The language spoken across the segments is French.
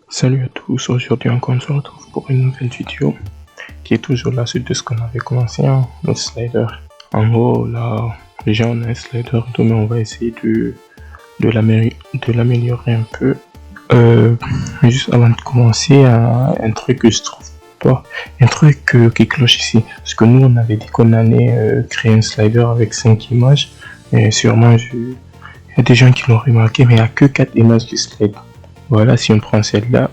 Salut à tous, aujourd'hui encore on se retrouve pour une nouvelle vidéo qui est toujours la suite de ce qu'on avait commencé, notre slider. En gros là, déjà on a un slider, mais on va essayer de l'améliorer un peu. Juste avant de commencer, un truc que je trouve pas, un truc qui cloche ici, parce que nous on avait dit qu'on allait créer un slider avec 5 images, et sûrement il y a des gens qui l'ont remarqué, mais il n'y a que 4 images qui slide. Voilà, si on prend celle-là,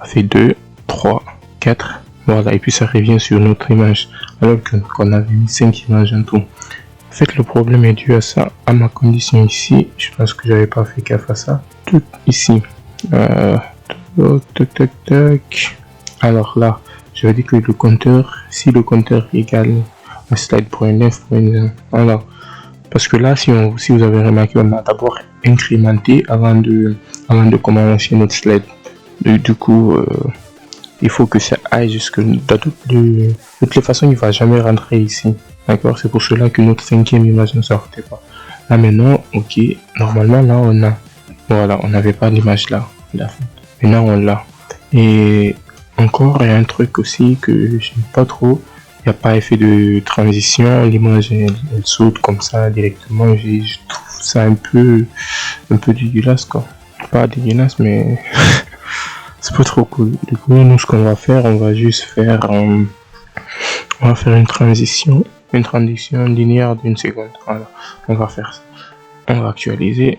ça fait 2, 3, 4, voilà, et puis ça revient sur notre image, alors qu'on avait mis 5 images en tout. En fait, le problème est dû à ça, à ma condition ici, je pense que j'avais pas fait gaffe à ça, tout ici, tac, tac, tac, alors là, je vais dire que le compteur, si le compteur égale un slide.9, alors, parce que là, si vous avez remarqué, on a d'abord incrémenté avant de commencer notre slide. Du coup, il faut que ça aille jusque de toutes les façons, il va jamais rentrer ici. D'accord, c'est pour cela que notre cinquième image ne sortait pas. Là maintenant, ok, normalement là on a, voilà, on n'avait pas l'image là. Maintenant on l'a. Et encore, il y a un truc aussi que j'aime pas trop. Il n'y a pas effet de transition, l'image elle saute comme ça directement. Je trouve ça un peu dégueulasse quoi. Pas dégueulasse mais c'est pas trop cool. Du coup, nous ce qu'on va faire, on va juste faire, on va faire une transition linéaire d'une seconde. Voilà, on va faire ça. On va actualiser.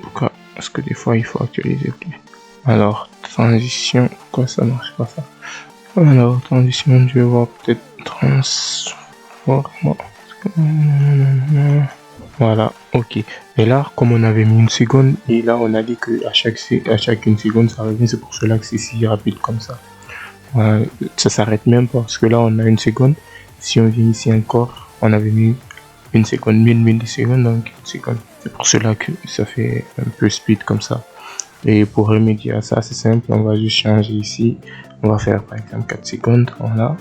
Pourquoi? Parce que des fois il faut actualiser plus. Alors, transition, pourquoi ça marche pas ça? Alors, transition, je vais voir peut-être transform. Voilà, ok. Et là, comme on avait mis une seconde, et là on a dit que à chaque une seconde ça revient, c'est pour cela que c'est si rapide comme ça. Voilà, ça s'arrête même pas, parce que là on a une seconde. Si on vient ici encore, on avait mis une seconde, 1000 millisecondes, donc une seconde. C'est pour cela que ça fait un peu speed comme ça. Et pour remédier à ça, c'est simple, on va juste changer ici. On va faire par exemple 4 secondes, voilà.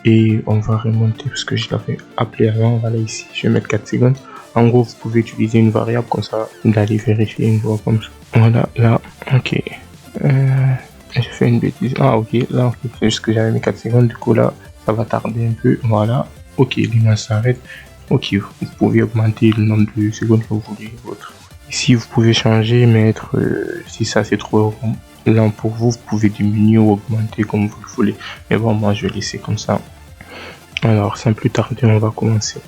Et on va remonter, parce que je l'avais appelé avant, voilà ici, je vais mettre 4 secondes. En gros, vous pouvez utiliser une variable comme ça, d'aller vérifier une fois comme ça. Voilà, là, ok. J'ai fait une bêtise. Ah, ok, là, ok. C'est juste que j'avais mis 4 secondes, du coup, là, ça va tarder un peu. Voilà, ok, l'image s'arrête. Ok, vous pouvez augmenter le nombre de secondes que vous voulez. Ici, vous pouvez changer, mettre, si ça c'est trop lent pour vous, vous pouvez diminuer ou augmenter comme vous le voulez. Mais bon, moi, je vais laisser comme ça. Alors, sans plus tarder, on va commencer.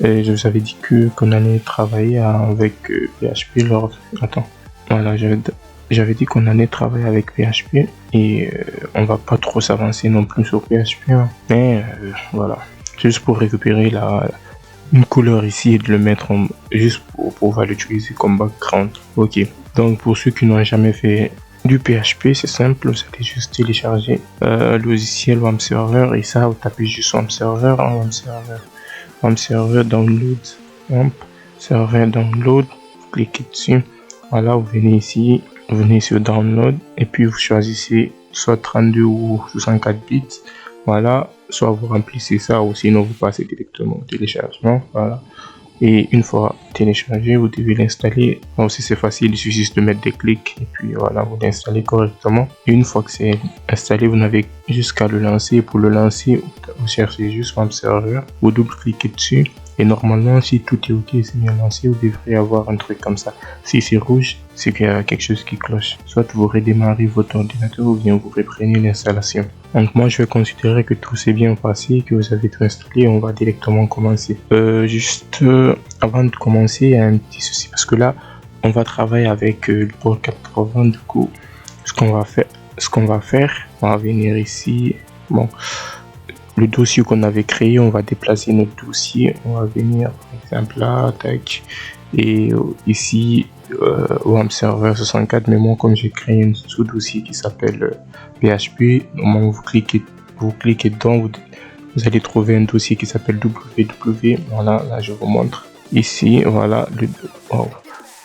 Je vous avais dit qu'on allait travailler avec PHP lors. Attends, voilà, j'avais dit qu'on allait travailler avec PHP et on va pas trop s'avancer non plus sur PHP, hein. Mais voilà, juste pour récupérer une couleur ici et de le mettre juste pour pouvoir l'utiliser comme background. Ok, donc pour ceux qui n'ont jamais fait du PHP, c'est simple, vous allez juste télécharger logiciel WAMP Server et ça, vous tapez juste WAMP Server, WAMP Server download, WAMP Server download, vous cliquez dessus, voilà, vous venez ici, vous venez sur download et puis vous choisissez soit 32 ou 64 bits, voilà, soit vous remplissez ça ou sinon vous passez directement au téléchargement, voilà. Et une fois téléchargé, vous devez l'installer. Aussi c'est facile, il suffit juste de mettre des clics et puis voilà, vous l'installez correctement. Et une fois que c'est installé, vous n'avez jusqu'à le lancer. Pour le lancer, vous cherchez juste WAMP Server, vous double-cliquez dessus. Et normalement, si tout est ok, c'est bien lancé, vous devrez avoir un truc comme ça. Si c'est rouge, c'est qu'il y a quelque chose qui cloche. Soit vous redémarrez votre ordinateur ou bien vous reprenez l'installation. Donc moi, je vais considérer que tout s'est bien passé, que vous avez tout installé. On va directement commencer. Avant de commencer, il y a un petit souci parce que là, on va travailler avec le port 80. Du coup, ce qu'on va faire, on va venir ici. Bon. Le dossier qu'on avait créé, on va déplacer notre dossier, on va venir par exemple là, tac, et ici WAMP Server 64, mais moi comme j'ai créé un sous-dossier qui s'appelle PHP, au moment où vous cliquez dedans, vous allez trouver un dossier qui s'appelle www, voilà, là je vous montre, ici, voilà,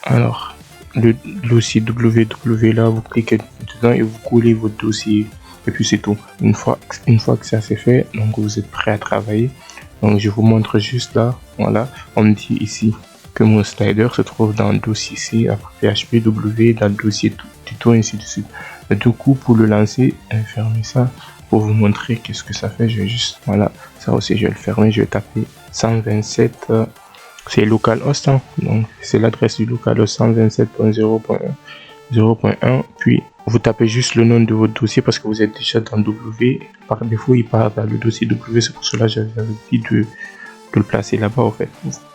alors, le dossier www là, vous cliquez dedans et vous coulez votre dossier. Et puis c'est tout. Une fois que ça c'est fait, donc vous êtes prêt à travailler. Donc je vous montre juste là, voilà, on me dit ici que mon slider se trouve dans le dossier C, après PHP, W, dans le dossier tuto, ainsi de suite. Du coup, pour le lancer, fermer ça pour vous montrer qu'est-ce que ça fait. Je vais juste, voilà, ça aussi, je vais le fermer. Je vais taper 127. C'est localhost, hein, donc c'est l'adresse du localhost 127.0.0.1. Puis vous tapez juste le nom de votre dossier parce que vous êtes déjà dans W. Par défaut, il part dans le dossier W. C'est pour cela que j'avais dit de le placer là-bas, en fait.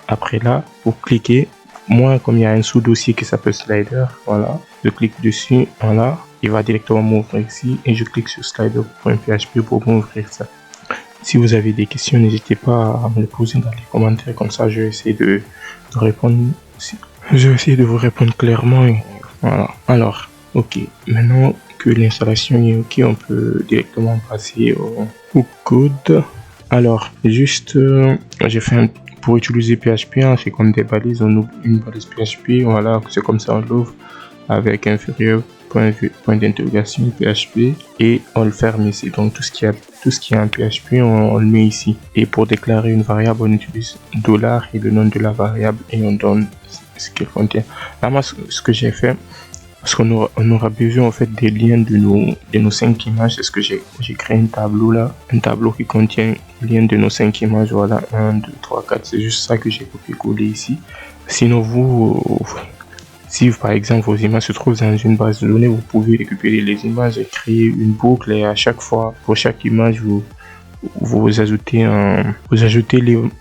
Après là, vous cliquez. Moi, comme il y a un sous-dossier qui s'appelle Slider, voilà, je clique dessus, voilà, il va directement m'ouvrir ici et je clique sur slider.php pour m'ouvrir ça. Si vous avez des questions, n'hésitez pas à me les poser dans les commentaires, comme ça je vais essayer de répondre. Je vais essayer de vous répondre clairement. Et voilà. Alors, ok, maintenant que l'installation est ok, on peut directement passer au code. Alors, juste, j'ai fait pour utiliser PHP, hein, c'est comme des balises, on ouvre une balise PHP, voilà, c'est comme ça on l'ouvre avec inférieur point d'interrogation PHP et on le ferme ici. Donc tout ce qui est en PHP, on le met ici. Et pour déclarer une variable, on utilise $ et le nom de la variable et on donne ce qu'elle contient. Là, moi, ce que j'ai fait, parce qu'on aura besoin en fait des liens de nos 5 images. C'est ce que j'ai créé un tableau là, un tableau qui contient les liens de nos 5 images. Voilà, 1, 2, 3, 4. C'est juste ça que j'ai copié-collé ici. Sinon, si par exemple vos images se trouvent dans une base de données, vous pouvez récupérer les images et créer une boucle et à chaque fois, pour chaque image, vous ajoutez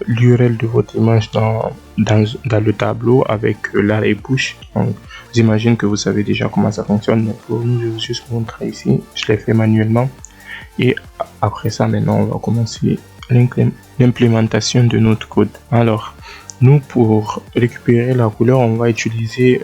l'URL de votre image dans le tableau avec l'arrêt push. Donc, j'imagine que vous savez déjà comment ça fonctionne, mais pour nous, je vais juste vous montrer ici. Je l'ai fait manuellement. Et après ça, maintenant, on va commencer l'implémentation de notre code. Alors, nous, pour récupérer la couleur, on va utiliser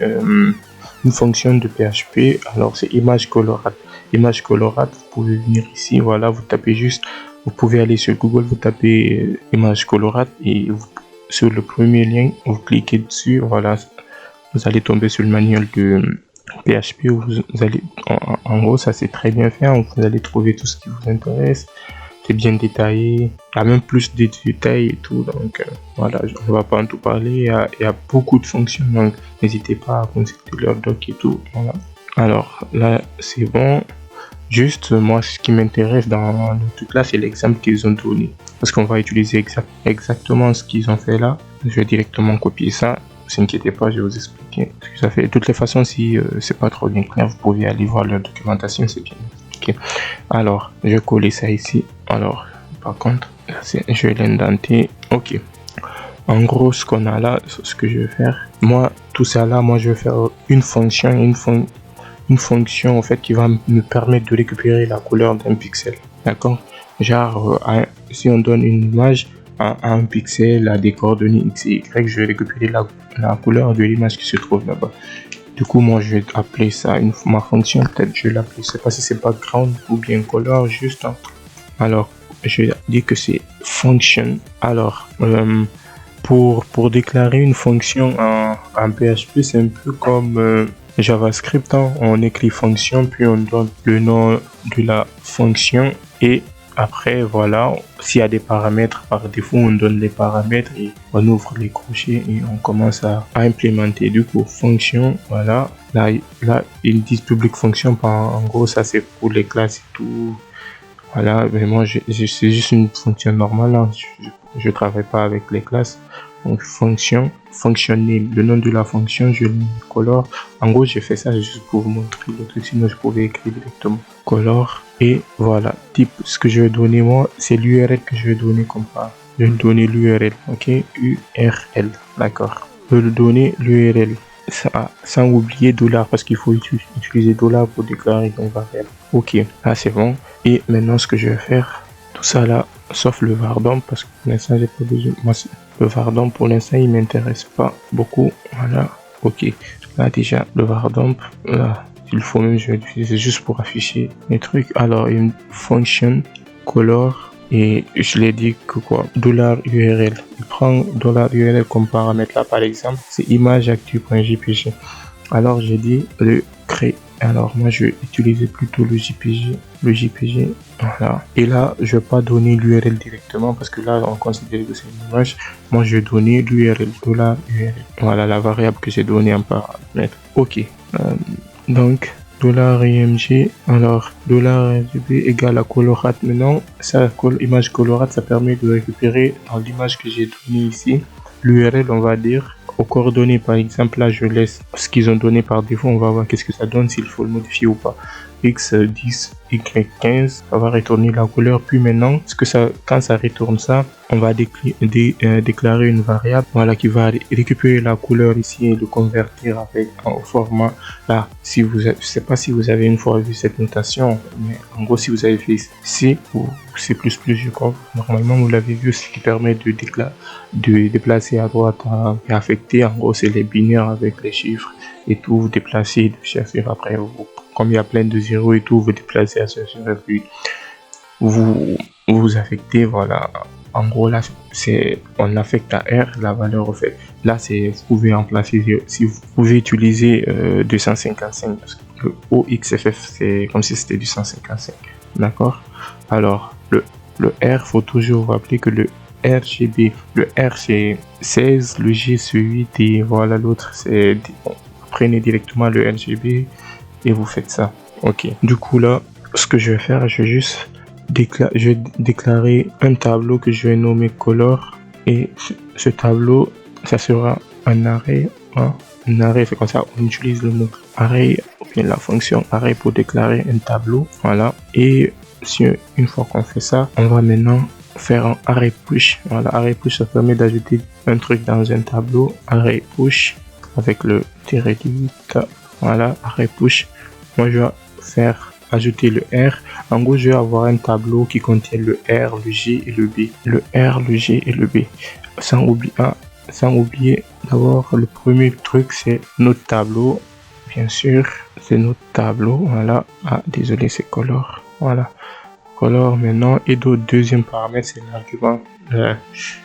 une fonction de PHP. Alors, c'est image colorate. Image colorate, vous pouvez venir ici, voilà, vous tapez juste, vous pouvez aller sur Google, vous tapez image colorate et sur le premier lien, vous cliquez dessus, voilà, vous allez tomber sur le manuel de PHP. Vous allez, en gros, ça c'est très bien fait, vous allez trouver tout ce qui vous intéresse. C'est bien détaillé, il y a même plus de détails et tout, donc voilà, on va pas en tout parler, il y a beaucoup de fonctions, donc n'hésitez pas à consulter leur doc et tout, voilà. Alors là c'est bon, juste moi ce qui m'intéresse dans le truc là c'est l'exemple qu'ils ont donné, parce qu'on va utiliser exactement ce qu'ils ont fait là. Je vais directement copier ça, ne vous inquiétez pas, je vais vous expliquer ce que ça fait. De toutes les façons, si c'est pas trop bien clair, vous pouvez aller voir leur documentation, c'est bien. Okay. Alors, je vais coller ça ici. Alors, par contre, je vais l'indenter. Ok. En gros, ce qu'on a là, ce que je vais faire, moi, tout ça là, moi, je vais faire une fonction, une fonction en fait qui va me permettre de récupérer la couleur d'un pixel. D'accord. Genre, si on donne une image à un pixel, à des coordonnées x et y, je vais récupérer la couleur de l'image qui se trouve là-bas. Du coup, moi, je vais appeler ça ma fonction. Peut-être je vais l'appeler, je sais pas si c'est background ou bien color, juste. Hein. Alors, je vais dire que c'est function. Alors, pour déclarer une fonction en PHP, c'est un peu comme JavaScript. Hein. On écrit fonction, puis on donne le nom de la fonction et après, voilà, s'il y a des paramètres, par défaut, on donne les paramètres et on ouvre les crochets et on commence à implémenter. Du coup, fonction, voilà. Là, ils disent public function. En gros, ça c'est pour les classes et tout. Voilà, mais moi, c'est juste une fonction normale. Hein. Je travaille pas avec les classes. Donc, fonction, name, le nom de la fonction, je le colore. En gros, j'ai fait ça juste pour vous montrer le truc, sinon je pouvais écrire directement. Color. Et voilà, type, ce que je vais donner moi, c'est l'URL que je vais donner comme ça. Je vais donner l'URL, ok, URL, d'accord. Je vais donner l'URL, sans oublier $, parce qu'il faut utiliser $ pour déclarer une variable. Ok, là c'est bon. Et maintenant, ce que je vais faire, tout ça là, sauf le vardom, parce que pour l'instant, j'ai pas besoin. Moi, le vardom, pour l'instant, il m'intéresse pas beaucoup. Voilà, ok. Là, déjà, le vardom, là. Il faut même, je vais utiliser juste pour afficher les trucs. Alors, une function color et je l'ai dit que quoi, $URL. Il prend $URL comme paramètre là, par exemple, c'est imageactu.jpg. Alors, j'ai dit le créer. Alors, moi, je vais utiliser plutôt le JPG. Voilà. Et là, je vais pas donner l'URL directement parce que là, on considère que c'est une image. Moi, je vais donner l'URL, $URL. Voilà la variable que j'ai donnée en paramètre. Ok. Donc, $img, alors $rgb égale à colorate. Maintenant, ça, image colorate, ça permet de récupérer dans l'image que j'ai donnée ici, l'URL, on va dire, aux coordonnées. Par exemple, là, je laisse ce qu'ils ont donné par défaut, on va voir qu'est-ce que ça donne, s'il faut le modifier ou pas. X10, Y15, ça va retourner la couleur. Puis maintenant, quand ça retourne ça, on va déclarer une variable, voilà, qui va récupérer la couleur ici et le convertir au format. Là, je sais pas si vous avez une fois vu cette notation, mais en gros, si vous avez fait C ou C++, je crois, normalement vous l'avez vu, ce qui permet de déplacer à droite et affecter. En gros, c'est les binaires avec les chiffres et tout, vous déplacez de chercher après comme il y a plein de zéros et tout, vous déplacez à ce puis vous affectez, voilà. En gros, là, on affecte à R la valeur au fait. Là, vous pouvez remplacer, si vous pouvez utiliser 255, parce que le OXFF, c'est comme si c'était du 155. D'accord? Alors, le R, faut toujours vous rappeler que le RGB, le R c'est 16, le G c'est 8 et voilà l'autre c'est... Bon, prenez directement le RGB et vous faites ça. Ok. Du coup là, ce que je vais faire, je vais juste déclarer un tableau que je vais nommer color et ce tableau, ça sera un array. Hein, un array, c'est comme ça, on utilise le mot array ou bien la fonction array pour déclarer un tableau. Voilà. Et une fois qu'on fait ça, on va maintenant faire un array push. Voilà, array push, ça permet d'ajouter un truc dans un tableau. Array push avec le tiré du 8. Voilà, array push. Moi, je vais faire ajouter le R. En gros, je vais avoir un tableau qui contient le R, le G et le B. Le R, le G et le B. Sans oublier d'abord, le premier truc, c'est notre tableau. Bien sûr, c'est notre tableau. Voilà. Ah, désolé, c'est color. Voilà. Color maintenant. Et d'autres deuxième paramètre, c'est l'argument.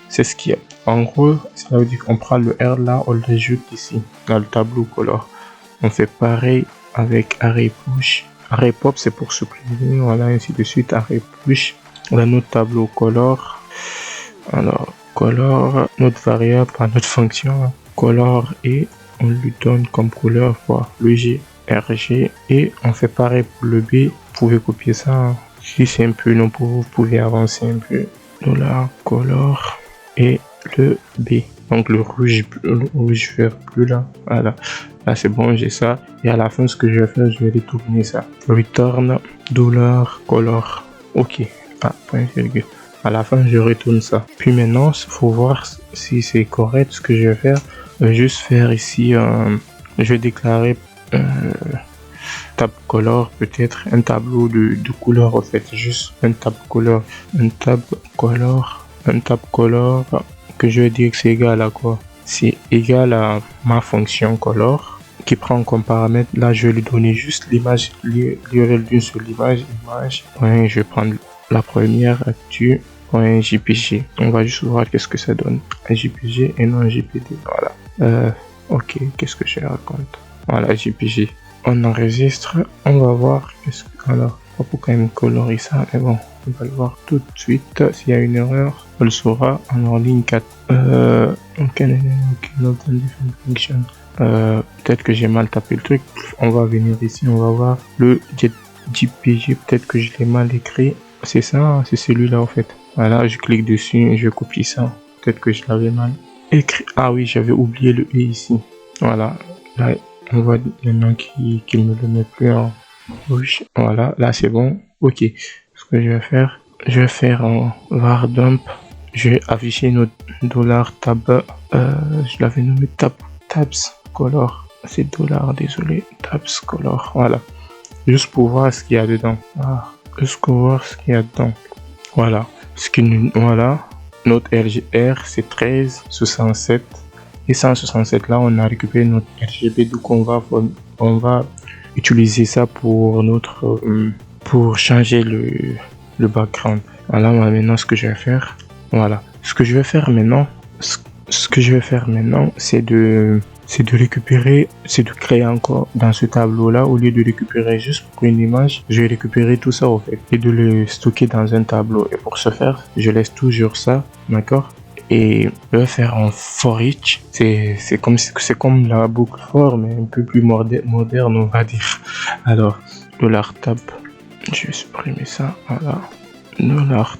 C'est ce qu'il y a. En gros, ça veut dire qu'on prend le R là, on l'ajoute ici, dans le tableau color. On fait pareil avec array push. Array pop, c'est pour supprimer. Voilà, ainsi de suite. Array push. Dans notre tableau color. Alors, color, notre variable, notre fonction, color, et on lui donne comme couleur le G, RG, et on fait pareil pour le B. Vous pouvez copier ça. Si c'est un peu long pour vous, vous pouvez avancer un peu. $color et le B. Donc le rouge vert bleu là. Voilà. Là c'est bon, j'ai ça. Et à la fin, ce que je vais faire, je vais retourner ça. Return $color. Ok. Ah, point virgule. À la fin, je retourne ça. Puis maintenant, il faut voir si c'est correct. Ce que je vais faire, juste faire ici, je vais déclarer tab color, peut-être un tableau de couleur en fait, juste un tab color que je vais dire que c'est égal à quoi? C'est égal à ma fonction color qui prend comme paramètre. Là, je vais lui donner juste l'image, l'URL d'une seule image. Ouais, je vais prendre la première actu. .jpg. On va juste voir qu'est-ce que ça donne. Un jpg et non un jpd. Voilà. Ok, qu'est-ce que je raconte? Voilà, jpg. On enregistre. On va voir qu'est-ce que... Alors, pas pour quand même colorer ça, mais bon, on va le voir tout de suite. S'il y a une erreur, on le saura. En ligne 4. Peut-être que j'ai mal tapé le truc. On va venir ici, on va voir le jpg. Peut-être que je l'ai mal écrit. C'est ça, c'est celui-là en fait. Voilà, je clique dessus et je copie ça. Peut-être que je l'avais mal écrit. Ah oui, j'avais oublié le E ici. Voilà, là, on voit maintenant qu'il ne le met plus en rouge. Voilà, là c'est bon. Ok, ce que je vais faire en var dump. Je vais afficher notre $tab. Je l'avais nommé tabs color. C'est $, désolé. Tabs color. Voilà, juste pour voir ce qu'il y a dedans. Ah, juste pour voir ce qu'il y a dedans. Voilà. Voilà, notre RGR c'est 1367 et 167. Là on a récupéré notre RGB, donc on va utiliser ça pour pour changer le background. Voilà, maintenant ce que je vais faire, voilà, ce que je vais faire maintenant, c'est de récupérer, c'est de créer encore dans ce tableau là. Au lieu de récupérer juste pour une image, je vais récupérer tout ça au fait et de le stocker dans un tableau. Et pour ce faire, je laisse toujours ça, d'accord, et je vais faire un for each. C'est comme la boucle for, mais un peu plus moderne, on va dire. Alors, $tab, je vais supprimer ça, voilà.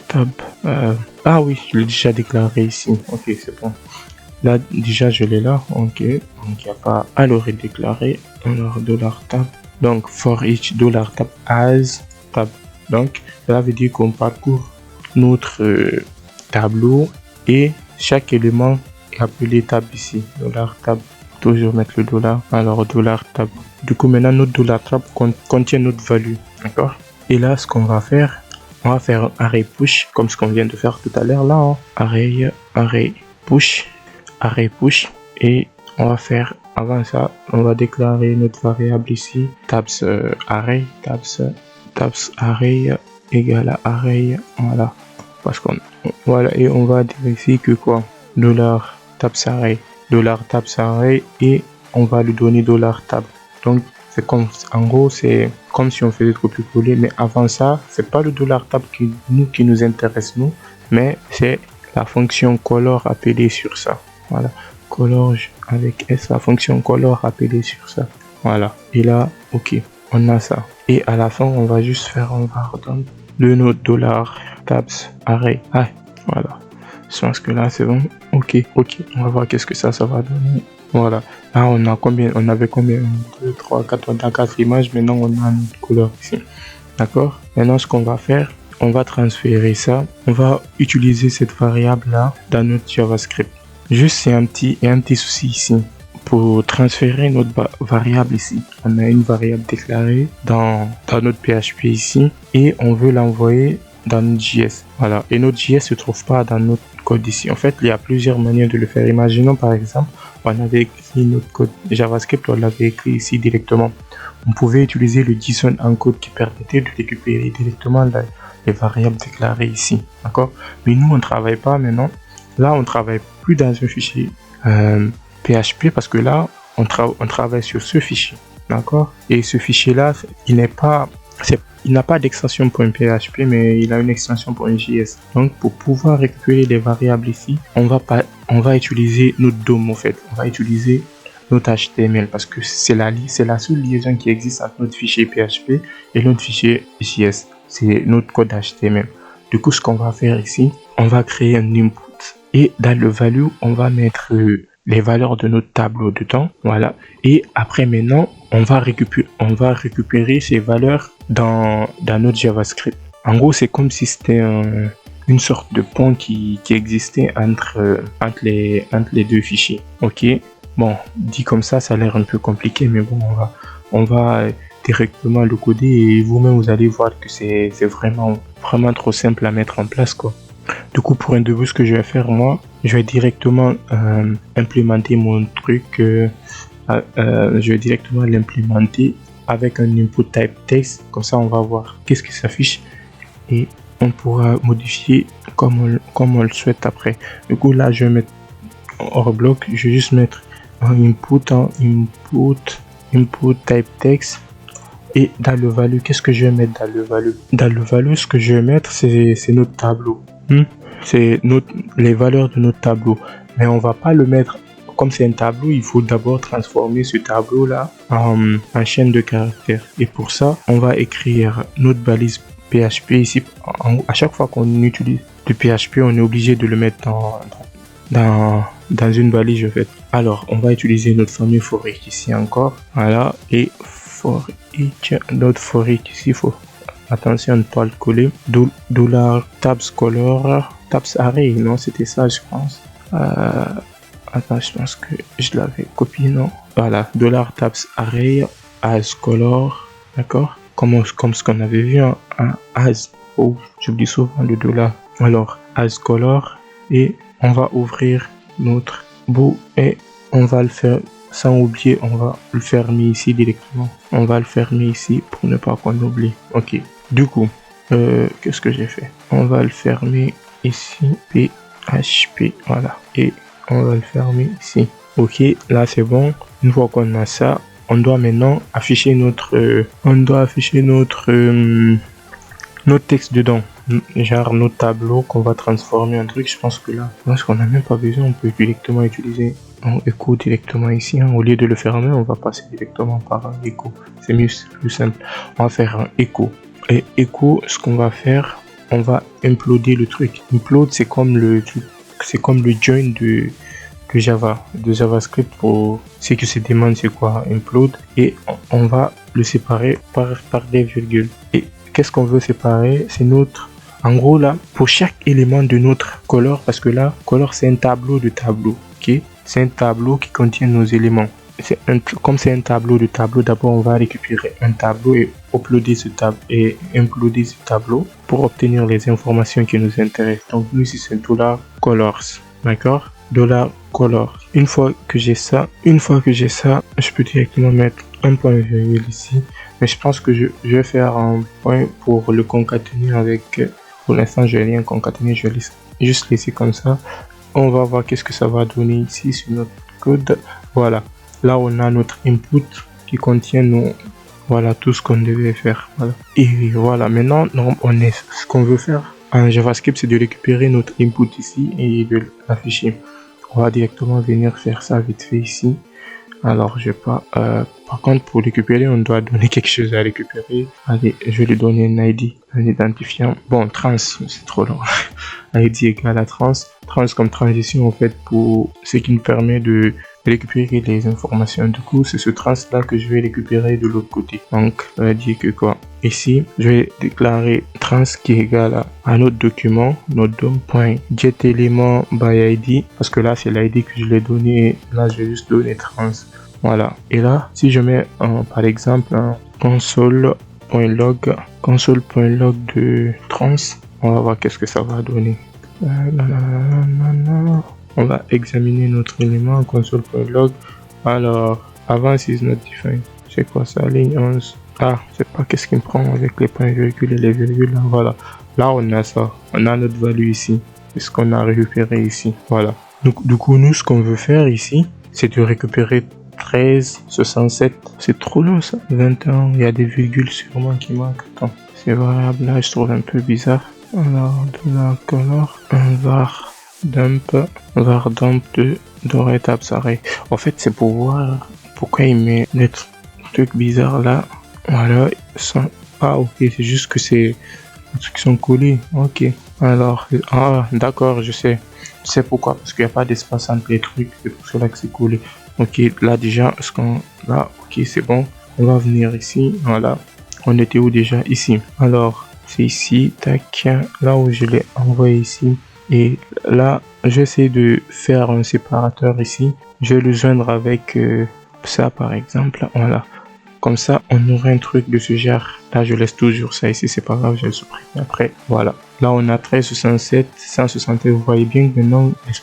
$tab, ah oui, je l'ai déjà déclaré ici, ok, c'est bon. Là, déjà, je l'ai là, ok, donc il n'y a pas à le redéclarer. Alors, $tab, donc for each $tab as tab. Donc, cela veut dire qu'on parcourt notre tableau et chaque élément est appelé tab ici. $tab, toujours mettre le dollar. Alors, $tab. Du coup, maintenant, notre $tab contient notre value, d'accord? Et là, ce qu'on va faire, on va faire un array push, comme ce qu'on vient de faire tout à l'heure là, hein. Array push, et on va faire, avant ça, on va déclarer notre variable ici, tabs array égale à array, voilà, parce qu'on, voilà, et on va dire ici que quoi, $tabs array, et on va lui donner $tab. Donc c'est comme, en gros, c'est comme si on faisait copier-coller, mais avant ça, c'est pas le $tab qui nous intéresse nous, mais c'est la fonction color appelée sur ça. Voilà, color avec S, la fonction color appelée sur ça. Voilà, et là, ok, on a ça. Et à la fin, on va juste faire un var de notre $tabs array. Ah, voilà. Je pense que là, c'est bon. Ok, on va voir qu'est-ce que ça va donner. Voilà, là on a combien, on avait combien, 1, 2, 3, 4, on a 4 images, maintenant on a notre couleur ici, d'accord. Maintenant ce qu'on va faire, on va transférer ça, on va utiliser cette variable là dans notre JavaScript. Juste c'est un petit souci ici, pour transférer notre variable ici, on a une variable déclarée dans notre PHP ici, et on veut l'envoyer dans notre JS, voilà, et notre JS se trouve pas dans notre code ici. En fait, il y a plusieurs manières de le faire. Imaginons par exemple, on avait écrit notre code JavaScript, on l'avait écrit ici directement. On pouvait utiliser le JSON encode qui permettait de récupérer directement les variables déclarées ici, d'accord. Mais nous, on ne travaille pas maintenant. Là, on travaille plus dans un fichier PHP parce que là, on travaille sur ce fichier, d'accord. Et ce fichier-là, il n'a pas d'extension pour un PHP, mais il a une extension pour un JS. Donc, pour pouvoir récupérer les variables ici, on va utiliser notre DOM en fait. On va utiliser notre HTML parce que c'est la seule liaison qui existe entre notre fichier PHP et notre fichier JS. C'est notre code HTML. Du coup, ce qu'on va faire ici, on va créer un input et dans le value, on va mettre les valeurs de notre tableau dedans, voilà. Et après maintenant, on va récupérer ces valeurs dans notre JavaScript. En gros, c'est comme si c'était une sorte de pont qui existait entre les deux fichiers. Ok. Bon, dit comme ça a l'air un peu compliqué, mais bon, on va directement le coder et vous-même vous allez voir que c'est vraiment trop simple à mettre en place, quoi. Du coup, pour un début, ce que je vais faire, moi, je vais directement implémenter mon truc. Je vais directement l'implémenter avec un input type text. Comme ça, on va voir qu'est-ce qui s'affiche et on pourra modifier comme on le souhaite après. Du coup, là, je vais mettre hors bloc. Je vais juste mettre un input type text. Et dans le value, qu'est-ce que je vais mettre dans le value? Dans le value, ce que je vais mettre, c'est notre tableau. C'est les valeurs de notre tableau. Mais on va pas le mettre comme c'est un tableau. Il faut d'abord transformer ce tableau là en chaîne de caractères. Et pour ça, on va écrire notre balise PHP ici. À chaque fois qu'on utilise du PHP, on est obligé de le mettre dans une balise, en fait. Alors, on va utiliser notre fameux for each ici encore. Voilà. Et for each, notre for each ici, attention à ne pas le coller. $tabs color, tabs array, non, c'était ça, je pense. Attends, je pense que je l'avais copié, non. Voilà, $tabs array as color, d'accord. Comme ce qu'on avait vu, hein, as. Oh, j'oublie souvent le $. Alors, as color, et on va ouvrir notre bout et on va le faire. Sans oublier, on va le fermer ici directement. On va le fermer ici pour ne pas qu'on oublie. Ok. Du coup, qu'est-ce que j'ai fait? On va le fermer ici. PHP. Voilà. Et on va le fermer ici. Ok. Là, c'est bon. Une fois qu'on a ça, on doit maintenant afficher notre texte dedans. genre nos tableaux qu'on va transformer en truc. Je pense que là, parce qu'on n'a même pas besoin, on peut directement utiliser un écho directement ici. Hein. Au lieu de le fermer, on va passer directement par un écho. C'est mieux, c'est plus simple. On va faire un écho. Et écho, ce qu'on va faire, on va imploder le truc. Implode, c'est comme le truc, c'est comme le join de Java, de JavaScript pour ce que c'est demande, c'est quoi implode, et on va le séparer par des virgules. Et qu'est-ce qu'on veut séparer? C'est notre, en gros là, pour chaque élément de notre color, parce que là, color c'est un tableau de tableaux, ok? C'est un tableau qui contient nos éléments. Comme c'est un tableau de tableaux, d'abord on va récupérer un tableau et uploader ce imploder ce tableau pour obtenir les informations qui nous intéressent. Donc nous ici c'est $colors, d'accord? $color. Une fois que j'ai ça, je peux directement mettre un point virgule ici. Mais je pense que je vais faire un point pour le concaténer avec. Pour l'instant, je vais rien concaténer, je vais juste laisser comme ça. On va voir qu'est-ce que ça va donner ici sur notre code. Voilà. Là, on a notre input qui contient voilà tout ce qu'on devait faire. Voilà. Et voilà. Maintenant, ce qu'on veut faire en JavaScript, c'est de récupérer notre input ici et de l'afficher. On va directement venir faire ça vite fait ici. Alors, je vais pas. Par contre, pour récupérer, on doit donner quelque chose à récupérer. Allez, je vais lui donner un ID, un identifiant. Bon, trans, c'est trop long. ID égale à trans. Trans comme transition, en fait, pour ce qui nous permet de récupérer les informations. Du coup, c'est ce trans là que je vais récupérer de l'autre côté. Donc, on va dire que quoi? Ici, je vais déclarer trans qui est égal à notre document, notre dom.getElement by ID, parce que là, c'est l'ID que je l'ai donné. Là, je vais juste donner trans. Voilà. Et là, si je mets, par exemple, un console.log de trans, on va voir qu'est-ce que ça va donner. On va examiner notre élément console.log. Alors, avant is not defined. C'est quoi ça? Ligne 11. Ah, c'est pas qu'est-ce qu'il me prend avec les points virgules et les virgules. Là, voilà. Là, on a ça. On a notre value ici. C'est ce qu'on a récupéré ici. Voilà. Donc, du coup, nous, ce qu'on veut faire ici, c'est de récupérer 13, 67. C'est trop long, ça. 21. Il y a des virgules sûrement qui manquent. Attends. Ces variables là, je trouve un peu bizarre. Alors, $color, un var dump de $tabsarray. En fait, c'est pour voir pourquoi il met des trucs bizarres là. Voilà, ah ok, c'est juste que c'est des trucs qui sont collés. Ok, alors, ah d'accord, je sais pourquoi, parce qu'il n'y a pas d'espace entre les trucs, c'est pour cela que c'est collé. Ok, là déjà, ok, c'est bon. On va venir ici, voilà. On était où déjà? Ici. Alors, c'est ici, tac, là où je l'ai envoyé ici. Et là, j'essaie de faire un séparateur ici. Je vais le joindre avec ça, par exemple. Voilà. Comme ça, on aura un truc de ce genre. Là, je laisse toujours ça ici, c'est pas grave, je le supprime après. Voilà. Là, on a 1367, 167. Vous voyez bien que maintenant, le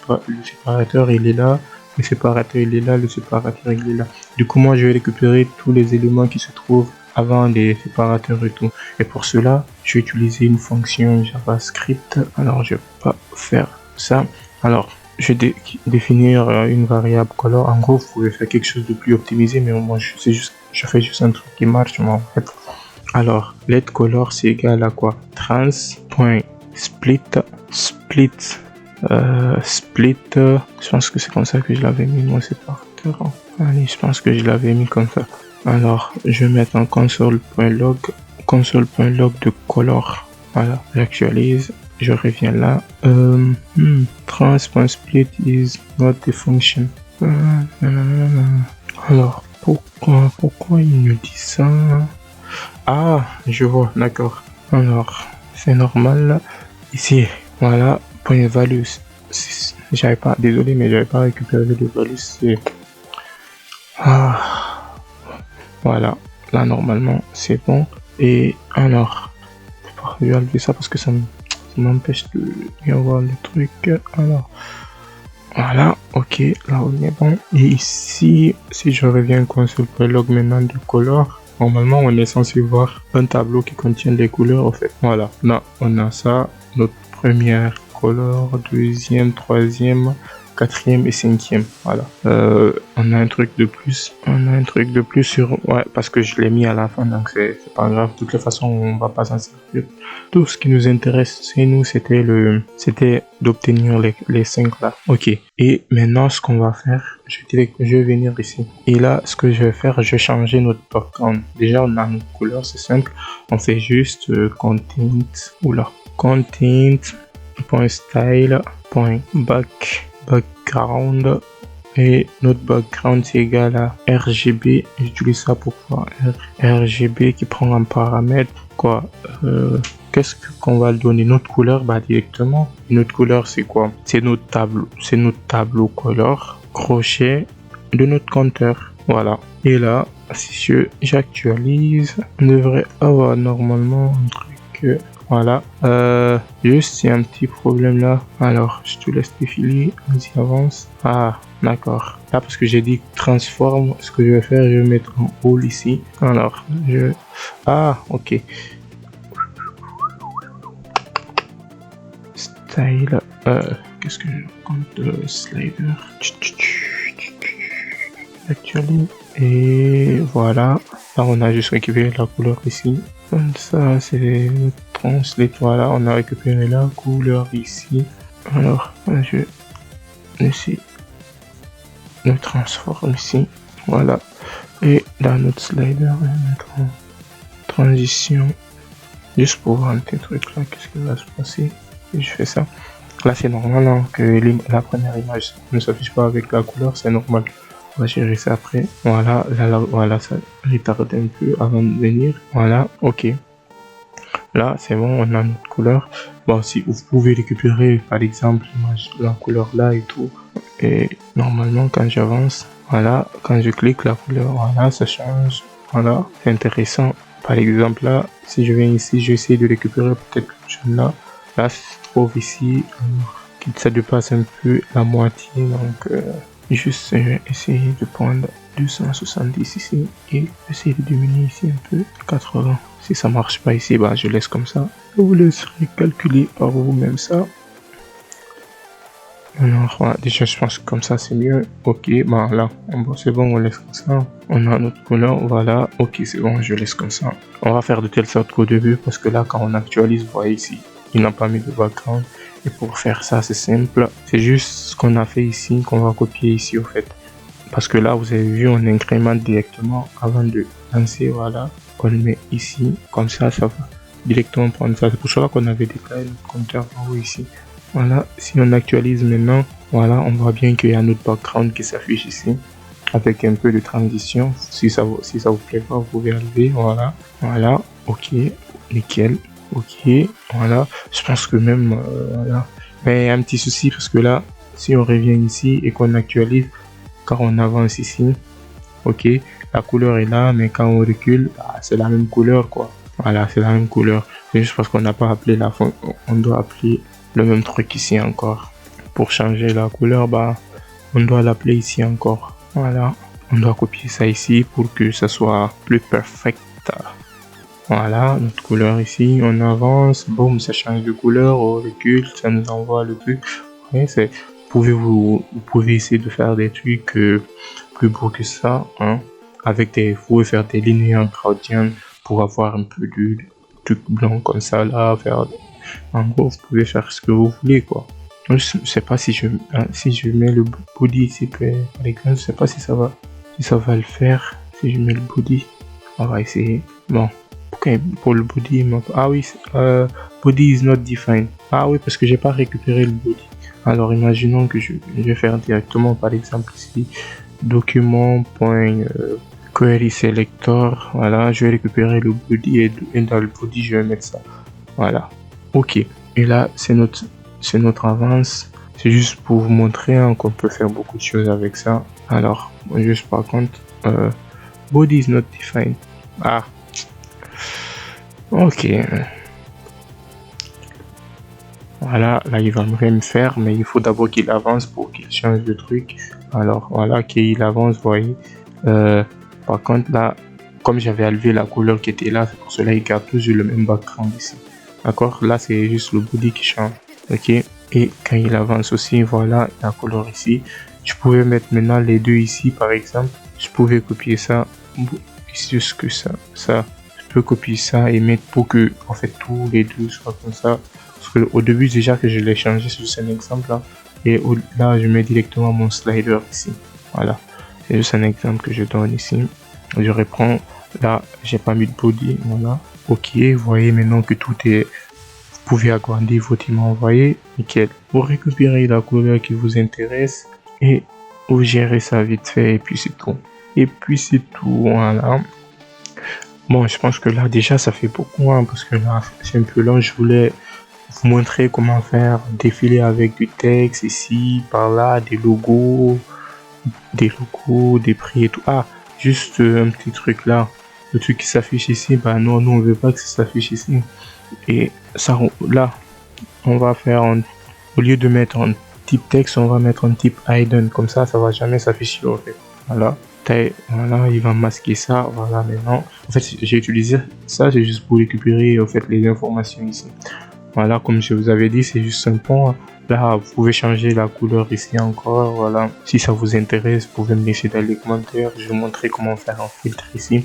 séparateur, il est là. Le séparateur, il est là. Le séparateur, il est là. Du coup, moi, je vais récupérer tous les éléments qui se trouvent avant les séparateurs et tout. Et pour cela, je vais utiliser une fonction JavaScript. Alors, je vais pas faire ça. Alors, je vais définir une variable color. En gros, vous pouvez faire quelque chose de plus optimisé, mais moi, je fais juste un truc qui marche, moi, en fait. Alors, letColor, c'est égal à quoi? Trans.split, je pense que c'est comme ça que je l'avais mis, mon séparateur. Allez, je pense que je l'avais mis comme ça. Alors, je vais mettre un console.log de color. Voilà, j'actualise, je reviens là. Trans.split is not a function. Alors, pourquoi il me dit ça? Ah, je vois, d'accord. Alors, c'est normal. Ici, voilà, point value. J'avais pas, désolé, mais j'avais pas récupéré le value. C'est voilà, là normalement c'est bon. Et alors, je vais enlever ça parce que ça m'empêche de bien voir le truc. Alors, voilà, ok, là on est bon. Et ici, si je reviens console.log maintenant de color, normalement on est censé voir un tableau qui contient les couleurs en fait. Voilà, là on a ça, notre première color, deuxième, troisième, quatrième et cinquième. Voilà. On a un truc de plus. Sur... Ouais, parce que je l'ai mis à la fin, donc c'est pas grave. De toutes les façons, on va pas s'en servir. Tout ce qui nous intéresse, c'était d'obtenir les 5 là. Ok. Et maintenant, ce qu'on va faire, je vais venir ici. Et là, ce que je vais faire, je vais changer notre background. Déjà, on a notre couleur, c'est simple. On fait juste content. Oula. Content.style.background. Et notre background c'est égal à RGB. J'utilise ça pour quoi? RGB qui prend un paramètre quoi. Qu'est-ce qu'on va le donner? Notre couleur, bah directement. Notre couleur c'est quoi? C'est notre tableau couleur crochet de notre compteur. Voilà. Et là, si j'actualise, on devrait avoir normalement un truc. Voilà. Juste il y a un petit problème là. Alors, je te laisse défiler. Vas-y, avance. Ah, d'accord. Là, parce que j'ai dit transforme, ce que je vais faire, je vais mettre en all ici. Alors, ah, ok. Style. Qu'est-ce que je compte? Slider. Actualise. Et voilà. Là, on a juste récupéré la couleur ici. Comme ça, c'est translate. Voilà, on a récupéré la couleur ici. Alors, je ici le transforme ici. Voilà. Et dans notre slider, on va mettre en transition. Juste pour voir un petit truc là, qu'est-ce qui va se passer. Et je fais ça. Là, c'est normal hein, que la première image ne s'affiche pas avec la couleur, c'est normal. On va gérer ça après. Voilà, là, voilà, ça retarde un peu avant de venir. Voilà, ok. Là, c'est bon, on a notre couleur. Bon, si vous pouvez récupérer, par exemple, la couleur là et tout. Et normalement, quand j'avance, voilà, quand je clique la couleur, voilà, ça change. Voilà, c'est intéressant. Par exemple, là, si je viens ici, je vais essayer de récupérer peut-être là. Là, ça se trouve ici, ça dépasse un peu la moitié, donc juste essayer de prendre 270 ici et essayer de diminuer ici un peu 80. Si ça marche pas ici, bah je laisse comme ça. Je vous laisserai calculer par vous-même ça. Alors voilà, déjà je pense que comme ça c'est mieux. Ok, bah là c'est bon, on laisse comme ça. On a notre couleur, voilà. Ok, c'est bon, je laisse comme ça. On va faire de telle sorte qu'au début, parce que là quand on actualise, vous voyez ici, il n'a pas mis de background. Et pour faire ça, c'est simple. C'est juste ce qu'on a fait ici, qu'on va copier ici au fait. Parce que là, vous avez vu, on incrémente directement avant de lancer, voilà. On le met ici, comme ça, ça va directement prendre ça. C'est pour cela qu'on avait déclaré le compteur en haut ici. Voilà, si on actualise maintenant, voilà, on voit bien qu'il y a notre background qui s'affiche ici. Avec un peu de transition. Si ça vous plaît pas, vous pouvez enlever, voilà. Voilà, ok, nickel. Ok, voilà, je pense que même, voilà. Mais il y a un petit souci parce que là, si on revient ici et qu'on actualise, quand on avance ici, ok, la couleur est là, mais quand on recule, bah, c'est la même couleur, quoi. Voilà, c'est la même couleur. C'est juste parce qu'on n'a pas appelé la fond, on doit appeler le même truc ici encore. Pour changer la couleur, bah, on doit l'appeler ici encore. Voilà, on doit copier ça ici pour que ça soit plus perfect. Voilà, notre couleur ici, on avance, boum, ça change de couleur, on recule, ça nous envoie le truc. Ouais, vous pouvez essayer de faire des trucs plus beaux que ça, hein. Vous pouvez faire des lignes gradient pour avoir un peu de truc blanc comme ça là, en gros, vous pouvez faire ce que vous voulez, quoi. Je sais pas si je mets le body ici, par exemple, je sais pas si ça va le faire, si je mets le body. On va essayer. Bon. Ok, pour le body, ah oui, body is not defined. Ah oui, parce que j'ai pas récupéré le body. Alors imaginons que je vais faire directement, par exemple ici, document.query selector. Voilà, je vais récupérer le body et dans le body je vais mettre ça. Voilà. Ok. Et là c'est notre avance. C'est juste pour vous montrer hein, qu'on peut faire beaucoup de choses avec ça. Alors, juste par contre, body is not defined. Ah. Ok. Voilà, là il va me faire, mais il faut d'abord qu'il avance pour qu'il change de truc. Alors voilà, qu'il avance, vous voyez. Par contre là, comme j'avais enlevé la couleur qui était là, c'est pour cela qu'il garde toujours le même background ici. D'accord, là c'est juste le body qui change. Ok, Et quand il avance aussi, voilà la couleur ici. Je pouvais mettre maintenant les deux ici par exemple. Je pouvais copier ça. C'est juste que ça. Je peux copier ça et mettre pour que en fait tous les deux soient comme ça. Parce que au début déjà que je l'ai changé, c'est juste un exemple là. Et là je mets directement mon slider ici. Voilà. C'est juste un exemple que je donne ici. Je reprends. Là, j'ai pas mis de body. Voilà. Ok, vous voyez maintenant que tout est. Vous pouvez agrandir votre image, envoyé. Nickel. Vous récupérez la couleur qui vous intéresse et vous gérez ça vite fait et puis c'est tout. Et puis c'est tout. Voilà. Bon, je pense que là déjà ça fait beaucoup hein, parce que là c'est un peu long. Je voulais vous montrer comment faire défiler avec du texte ici, par là, des logos, des prix et tout. Ah, juste un petit truc là. Le truc qui s'affiche ici, bah non, nous on veut pas que ça s'affiche ici. Et ça, là, on va faire au lieu de mettre un type texte, on va mettre un type hidden. Comme ça va jamais s'afficher en fait. Voilà. Voilà, il va masquer ça. Voilà, maintenant. En fait, j'ai utilisé ça, c'est juste pour récupérer en fait les informations ici. Voilà, comme je vous avais dit, c'est juste un pont. Là, vous pouvez changer la couleur ici encore. Voilà, si ça vous intéresse, vous pouvez me laisser dans les commentaires. Je vais vous montrer comment faire un filtre ici.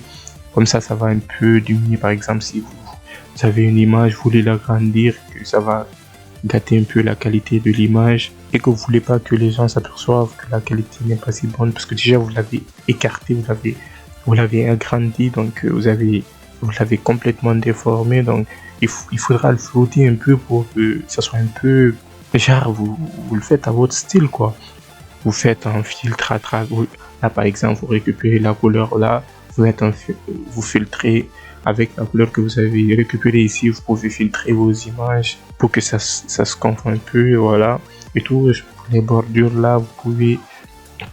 Comme ça va un peu diminuer. Par exemple, si vous avez une image, vous voulez l'agrandir, que ça va gâter un peu la qualité de l'image et que vous voulez pas que les gens s'aperçoivent que la qualité n'est pas si bonne parce que déjà vous l'avez écarté, vous l'avez agrandi, donc vous l'avez complètement déformé, donc il faudra le flouter un peu pour que ça soit un peu genre vous le faites à votre style quoi. Vous faites un filtre à travers, là par exemple vous récupérez la couleur là, vous filtrez avec la couleur que vous avez récupérée ici, vous pouvez filtrer vos images pour que ça se confond un peu, voilà. Et tout, les bordures là, vous pouvez...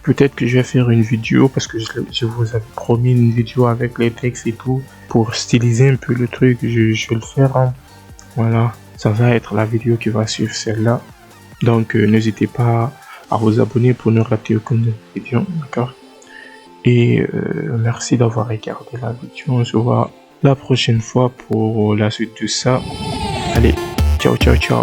Peut-être que je vais faire une vidéo parce que je vous avais promis une vidéo avec les textes et tout. Pour styliser un peu le truc, je vais le faire. Hein. Voilà, ça va être la vidéo qui va suivre celle-là. Donc n'hésitez pas à vous abonner pour ne rater aucune vidéo, d'accord? Et merci d'avoir regardé la vidéo. On se voit la prochaine fois pour la suite de ça. Allez, ciao ciao ciao.